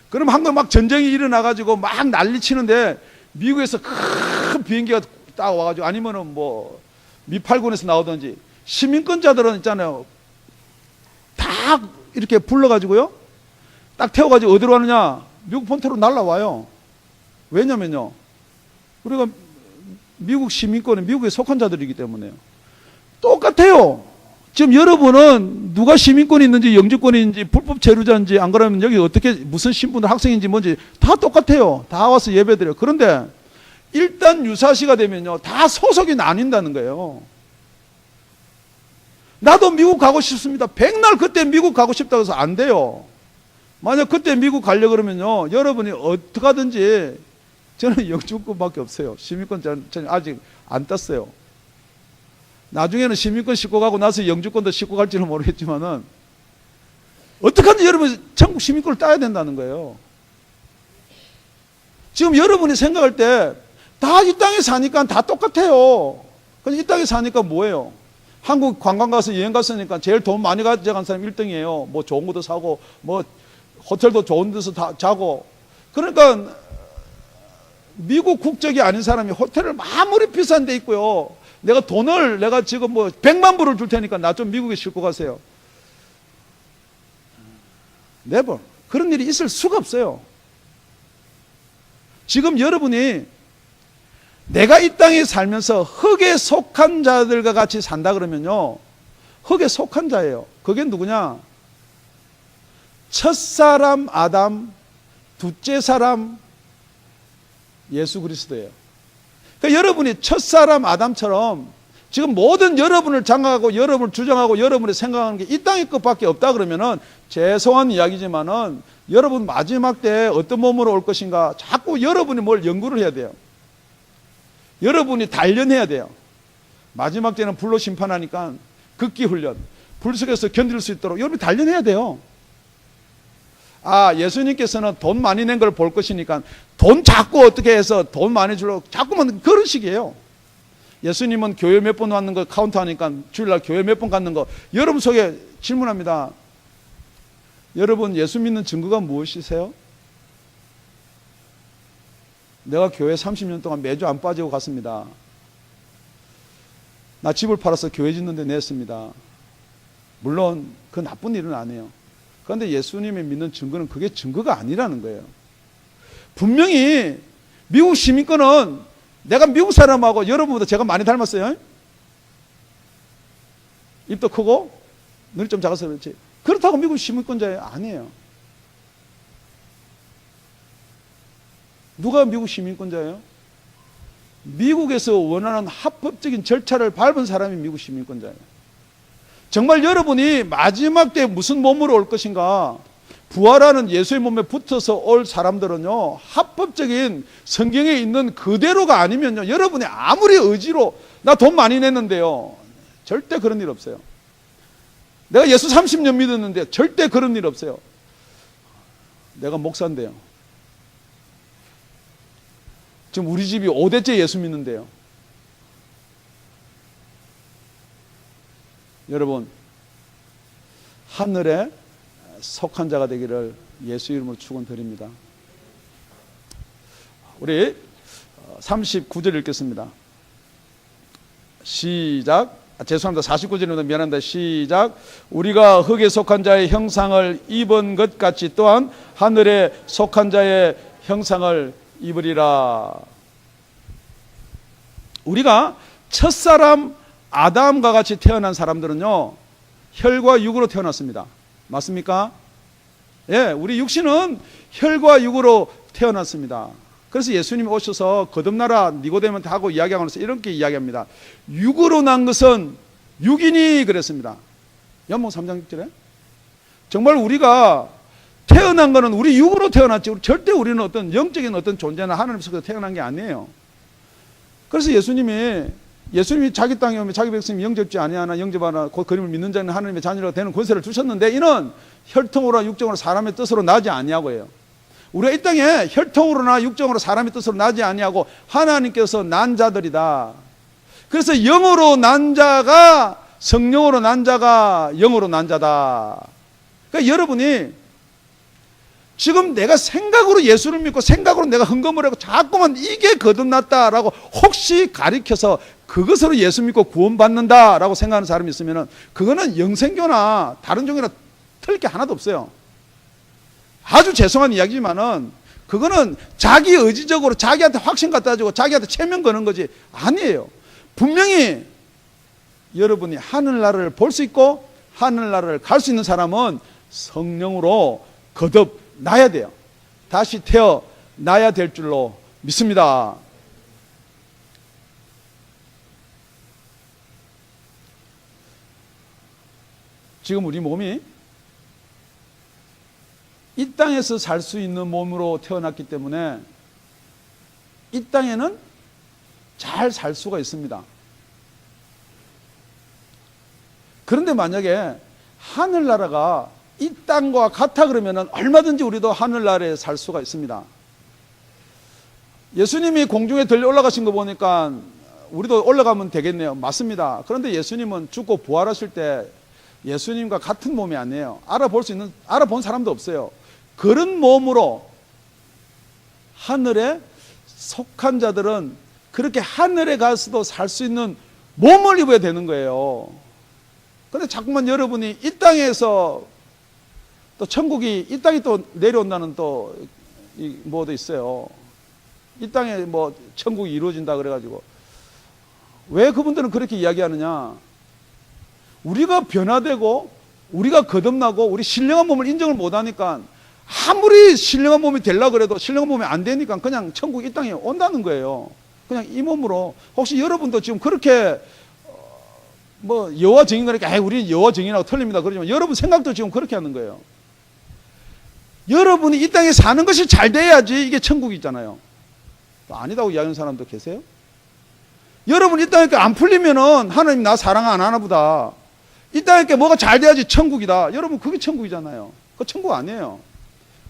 그럼 한국 막 전쟁이 일어나가지고 막 난리 치는데 미국에서 큰 비행기가 딱 와가지고 아니면은 뭐 미8군에서 나오든지 시민권자들은 있잖아요. 다 이렇게 불러가지고요. 딱 태워가지고 어디로 가느냐? 미국 본토로 날라와요. 왜냐면요. 우리가 미국 시민권은 미국에 속한 자들이기 때문에요. 똑같아요. 지금 여러분은 누가 시민권이 있는지 영주권이 있는지 불법 체류자인지 안 그러면 여기 어떻게 무슨 신분을 학생인지 뭔지 다 똑같아요. 다 와서 예배드려요. 그런데 일단 유사시가 되면요. 다 소속이 나뉜다는 거예요. 나도 미국 가고 싶습니다. 백날 그때 미국 가고 싶다고 해서 안 돼요. 만약 그때 미국 가려고 그러면요. 여러분이 어떻게 하든지 저는 영주권밖에 없어요. 시민권 저는 아직 안 땄어요. 나중에는 시민권 싣고 가고 나서 영주권도 싣고 갈지는 모르겠지만은 어떻게 하든지 여러분 전국 시민권을 따야 된다는 거예요. 지금 여러분이 생각할 때 다 이 땅에 사니까 다 똑같아요. 근데 이 땅에 사니까 뭐예요? 한국 관광 가서 여행 갔으니까 제일 돈 많이 가져간 사람 1등이에요. 뭐 좋은 것도 사고 뭐 호텔도 좋은 데서 다 자고. 그러니까 미국 국적이 아닌 사람이 호텔을 아무리 비싼 데 있고요. 내가 지금 뭐 100만 불을 줄 테니까 나 좀 미국에 싣고 가세요. never. 그런 일이 있을 수가 없어요. 지금 여러분이 내가 이 땅에 살면서 흙에 속한 자들과 같이 산다 그러면요. 흙에 속한 자예요. 그게 누구냐? 첫사람 아담, 둘째 사람 예수 그리스도예요. 그러니까 여러분이 첫사람 아담처럼 지금 모든 여러분을 장악하고 여러분을 주장하고 여러분이 생각하는 게 이 땅의 것밖에 없다 그러면은 죄송한 이야기지만은 여러분 마지막 때 어떤 몸으로 올 것인가 자꾸 여러분이 뭘 연구를 해야 돼요. 여러분이 단련해야 돼요. 마지막 때는 불로 심판하니까 극기 훈련, 불 속에서 견딜 수 있도록 여러분이 단련해야 돼요. 아, 예수님께서는 돈 많이 낸 걸 볼 것이니까 돈 자꾸 어떻게 해서 돈 많이 주려고 자꾸만 그런 식이에요. 예수님은 교회 몇 번 왔는 거 카운트하니까 주일날 교회 몇 번 갔는 거. 여러분 속에 질문합니다. 여러분 예수 믿는 증거가 무엇이세요? 내가 교회 30년 동안 매주 안 빠지고 갔습니다. 나 집을 팔아서 교회 짓는 데 냈습니다. 물론 그 나쁜 일은 아니에요. 그런데 예수님이 믿는 증거는 그게 증거가 아니라는 거예요. 분명히 미국 시민권은 내가 미국 사람하고 여러분보다 제가 많이 닮았어요. 입도 크고 눈이 좀 작아서 그렇지. 그렇다고 미국 시민권자예요? 아니에요. 누가 미국 시민권자예요? 미국에서 원하는 합법적인 절차를 밟은 사람이 미국 시민권자예요. 정말 여러분이 마지막 때 무슨 몸으로 올 것인가, 부활하는 예수의 몸에 붙어서 올 사람들은요, 합법적인 성경에 있는 그대로가 아니면요, 여러분이 아무리 의지로 나 돈 많이 냈는데요, 절대 그런 일 없어요. 내가 예수 30년 믿었는데 절대 그런 일 없어요. 내가 목사인데요. 지금 우리 집이 5대째 예수 믿는데요. 여러분, 하늘에 속한 자가 되기를 예수 이름으로 축원드립니다. 우리 39절 읽겠습니다. 시작. 죄송합니다. 49절입니다. 미안합니다. 시작. 우리가 흙에 속한 자의 형상을 입은 것 같이 또한 하늘에 속한 자의 형상을 입으리라. 우리가 첫사람 아담과 같이 태어난 사람들은요, 혈과 육으로 태어났습니다. 맞습니까? 예, 우리 육신은 혈과 육으로 태어났습니다. 그래서 예수님이 오셔서 거듭나라 니고데모한테 하고 이야기하면서 이렇게 이야기합니다. 육으로 난 것은 육인이 그랬습니다. 연목 3장 6절에 정말 우리가 태어난 것은 우리 육으로 태어났지 절대 우리는 어떤 영적인 어떤 존재나 하나님 속에서 태어난 게 아니에요. 그래서 예수님이 자기 땅에 오면 자기 백성이 영접지 아니하나 영접하나 곧 그림을 믿는 자는 하나님의 자녀가 되는 권세를 주셨는데 이는 혈통으로 육정으로 사람의 뜻으로 나지 아니하고 해요. 우리가 이 땅에 혈통으로나 육정으로 사람의 뜻으로 나지 아니하고 하나님께서 난 자들이다. 그래서 영으로 난 자가 성령으로 난 자가 영으로 난 자다. 그러니까 여러분이 지금 내가 생각으로 예수를 믿고 생각으로 내가 헌금을 하고 자꾸만 이게 거듭났다라고 혹시 가리켜서 그것으로 예수 믿고 구원받는다라고 생각하는 사람이 있으면 그거는 영생교나 다른 종교나 틀릴 게 하나도 없어요. 아주 죄송한 이야기지만은 그거는 자기 의지적으로 자기한테 확신 갖다 주고 자기한테 체면 거는 거지 아니에요. 분명히 여러분이 하늘나라를 볼 수 있고 하늘나라를 갈 수 있는 사람은 성령으로 거듭나야 돼요. 다시 태어나야 될 줄로 믿습니다. 지금 우리 몸이 이 땅에서 살 수 있는 몸으로 태어났기 때문에 이 땅에는 잘 살 수가 있습니다. 그런데 만약에 하늘나라가 이 땅과 같아 그러면 얼마든지 우리도 하늘나라에 살 수가 있습니다. 예수님이 공중에 들려 올라가신 거 보니까 우리도 올라가면 되겠네요. 맞습니다. 그런데 예수님은 죽고 부활하실 때 예수님과 같은 몸이 아니에요. 알아본 사람도 없어요. 그런 몸으로 하늘에 속한 자들은 그렇게 하늘에 가서도 살 수 있는 몸을 입어야 되는 거예요. 그런데 자꾸만 여러분이 이 땅에서 또 천국이 이 땅에 또 내려온다는 또 뭐도 있어요. 이 땅에 뭐 천국이 이루어진다 그래가지고 왜 그분들은 그렇게 이야기하느냐? 우리가 변화되고 우리가 거듭나고 우리 신령한 몸을 인정을 못하니까 아무리 신령한 몸이 되려고 그래도 신령한 몸이 안 되니까 그냥 천국 이 땅에 온다는 거예요. 그냥 이 몸으로. 혹시 여러분도 지금 그렇게 뭐 여호와 증인이니까 우리는 여호와 증인하고 틀립니다 그러지만 여러분 생각도 지금 그렇게 하는 거예요. 여러분이 이 땅에 사는 것이 잘 돼야지 이게 천국이잖아요. 아니다고 이야기하는 사람도 계세요? 여러분 이 땅에 안 풀리면은 하나님 나 사랑 안 하나 보다. 이 땅에 뭐가 잘 돼야지 천국이다. 여러분 그게 천국이잖아요. 그거 천국 아니에요.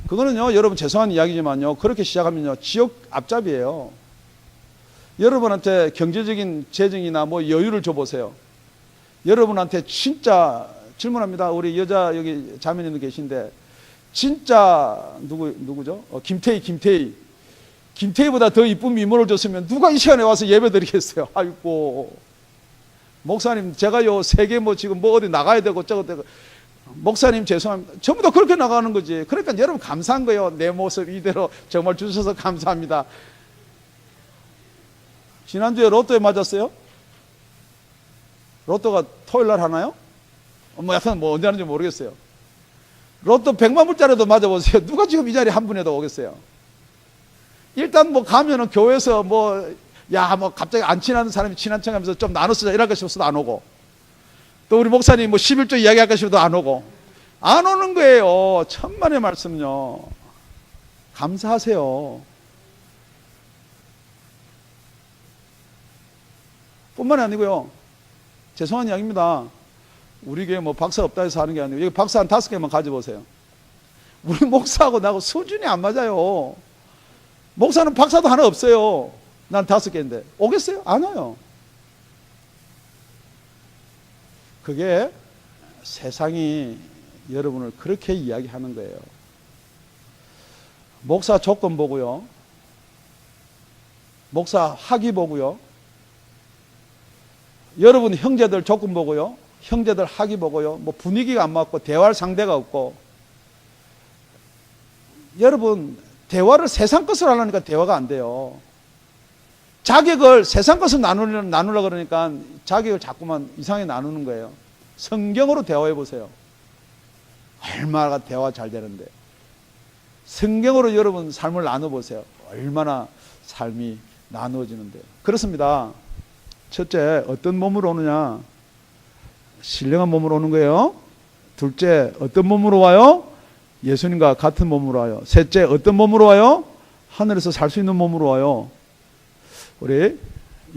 그거는요 여러분 죄송한 이야기지만요 그렇게 시작하면요 지옥 앞잡이에요. 여러분한테 경제적인 재정이나 뭐 여유를 줘보세요. 여러분한테 진짜 질문합니다. 우리 여자 여기 자매님도 계신데 진짜 누구죠? 김태희보다 더 이쁜 미모를 줬으면 누가 이 시간에 와서 예배 드리겠어요? 아이고 목사님 제가요 세계 뭐 지금 뭐 어디 나가야 되고 저거 목사님 죄송합니다. 전부 다 그렇게 나가는 거지. 그러니까 여러분 감사한 거예요. 내 모습 이대로 정말 주셔서 감사합니다. 지난주에 로또에 맞았어요? 로또가 토요일 날 하나요? 뭐 약간 뭐 언제 하는지 모르겠어요. 로또 100만 불짜리도 맞아보세요. 누가 지금 이 자리에 한 분에도 오겠어요? 일단 뭐 가면은 교회에서 뭐 갑자기 안 친한 사람이 친한 척 하면서 좀 나눠 쓰자 이럴까 싶어서도 안 오고 또 우리 목사님 뭐 11조 이야기할까 싶어도 안 오고 안 오는 거예요. 천만의 말씀요. 감사하세요. 뿐만이 아니고요. 죄송한 이야기입니다. 우리 교회 뭐 박사 없다 해서 하는 게 아니고 여기 박사 한 5개만 가져보세요. 우리 목사하고 나하고 수준이 안 맞아요. 목사는 박사도 하나 없어요. 난 5개인데 오겠어요? 안 와요. 그게 세상이 여러분을 그렇게 이야기하는 거예요. 목사 조건 보고요. 목사 학위 보고요. 여러분 형제들 조건 보고요. 형제들 학위 보고요. 뭐 분위기가 안 맞고 대화할 상대가 없고 여러분 대화를 세상 것으로 하려니까 대화가 안 돼요. 자격을 세상 것으로 나누려고 그러니까 자격을 자꾸만 이상하게 나누는 거예요. 성경으로 대화해 보세요. 얼마나 대화 잘 되는데. 성경으로 여러분 삶을 나눠보세요. 얼마나 삶이 나누어지는데요. 그렇습니다. 첫째, 어떤 몸으로 오느냐? 신령한 몸으로 오는 거예요. 둘째, 어떤 몸으로 와요? 예수님과 같은 몸으로 와요. 셋째, 어떤 몸으로 와요? 하늘에서 살 수 있는 몸으로 와요. 우리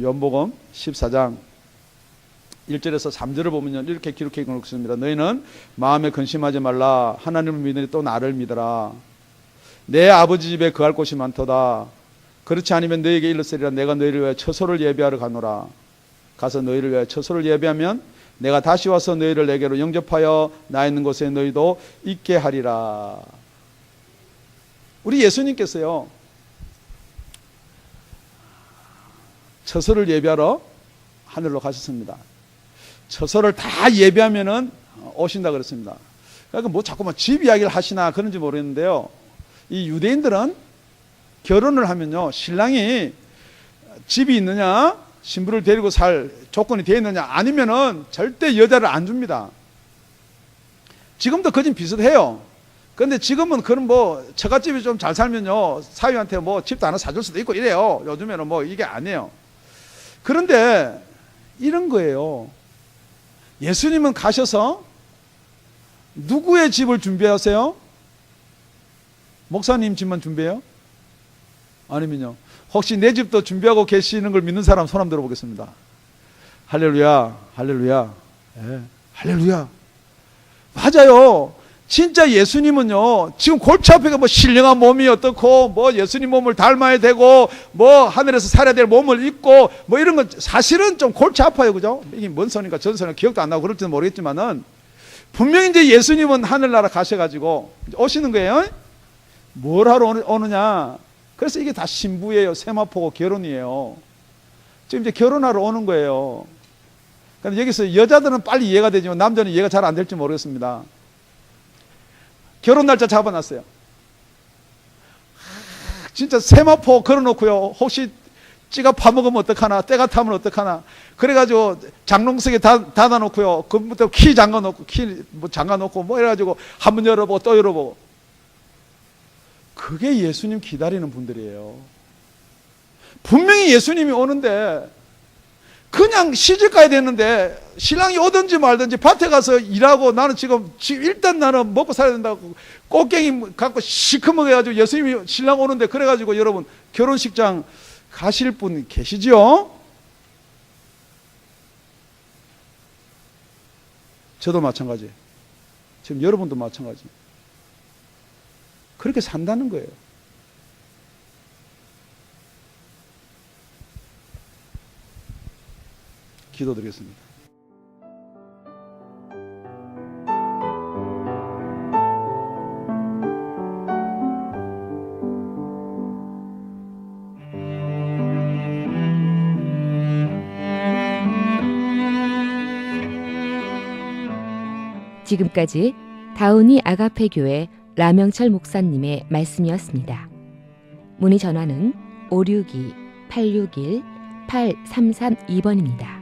요한복음 14장 1절에서 3절을 보면 이렇게 기록해 있습니다. 너희는 마음에 근심하지 말라. 하나님을 믿으니 또 나를 믿어라. 내 아버지 집에 거할 곳이 많도다. 그렇지 않으면 너에게 일렀으리라. 내가 너희를 위하여 처소를 예비하러 가노라. 가서 너희를 위하여 처소를 예비하면 내가 다시 와서 너희를 내게로 영접하여 나 있는 곳에 너희도 있게 하리라. 우리 예수님께서요, 처소를 예비하러 하늘로 가셨습니다. 처소를 다 예비하면은 오신다 그랬습니다. 그러니까 뭐 자꾸만 집 이야기를 하시나 그런지 모르겠는데요. 이 유대인들은 결혼을 하면요, 신랑이 집이 있느냐, 신부를 데리고 살 조건이 되어 있느냐, 아니면은 절대 여자를 안 줍니다. 지금도 거진 비슷해요. 그런데 지금은 그런 뭐 처갓집이 좀 잘 살면요, 사위한테 뭐 집도 하나 사줄 수도 있고 이래요. 요즘에는 뭐 이게 아니에요. 그런데 이런 거예요. 예수님은 가셔서 누구의 집을 준비하세요? 목사님 집만 준비해요? 아니면요, 혹시 내 집도 준비하고 계시는 걸 믿는 사람 손 한번 들어보겠습니다. 할렐루야, 할렐루야, 예, 할렐루야. 맞아요. 진짜 예수님은요, 지금 골치 아프게 뭐 신령한 몸이 어떻고, 뭐 예수님 몸을 닮아야 되고, 뭐 하늘에서 살아야 될 몸을 입고, 뭐 이런 건 사실은 좀 골치 아파요. 그죠? 이게 뭔 소리인가 전 소리가 기억도 안 나고 그럴지는 모르겠지만은, 분명히 이제 예수님은 하늘나라 가셔가지고 오시는 거예요. 뭘 하러 오느냐? 그래서 이게 다 신부예요. 세마포고 결혼이에요. 지금 이제 결혼하러 오는 거예요. 그런데 여기서 여자들은 빨리 이해가 되지만 남자는 이해가 잘 안 될지 모르겠습니다. 결혼 날짜 잡아놨어요. 진짜 세마포 걸어놓고요. 혹시 찌가 파먹으면 어떡하나, 때가 타면 어떡하나. 그래가지고 장롱석에 닫아놓고요. 그부터 키 잠가놓고, 키 뭐 잠가놓고 뭐 이래가지고 한번 열어보고 또 열어보고. 그게 예수님 기다리는 분들이에요. 분명히 예수님이 오는데 그냥 시집 가야 되는데 신랑이 오든지 말든지 밭에 가서 일하고 나는 지금 일단 나는 먹고 살아야 된다고 꽃갱이 갖고 시커멓게 해가지고 예수님이 신랑 오는데 그래가지고 여러분 결혼식장 가실 분 계시죠? 저도 마찬가지. 지금 여러분도 마찬가지. 그렇게 산다는 거예요. 기도드리겠습니다. 지금까지 다운이 아가페 교회 라명철 목사님의 말씀이었습니다. 문의 전화는 562-861-8332번입니다.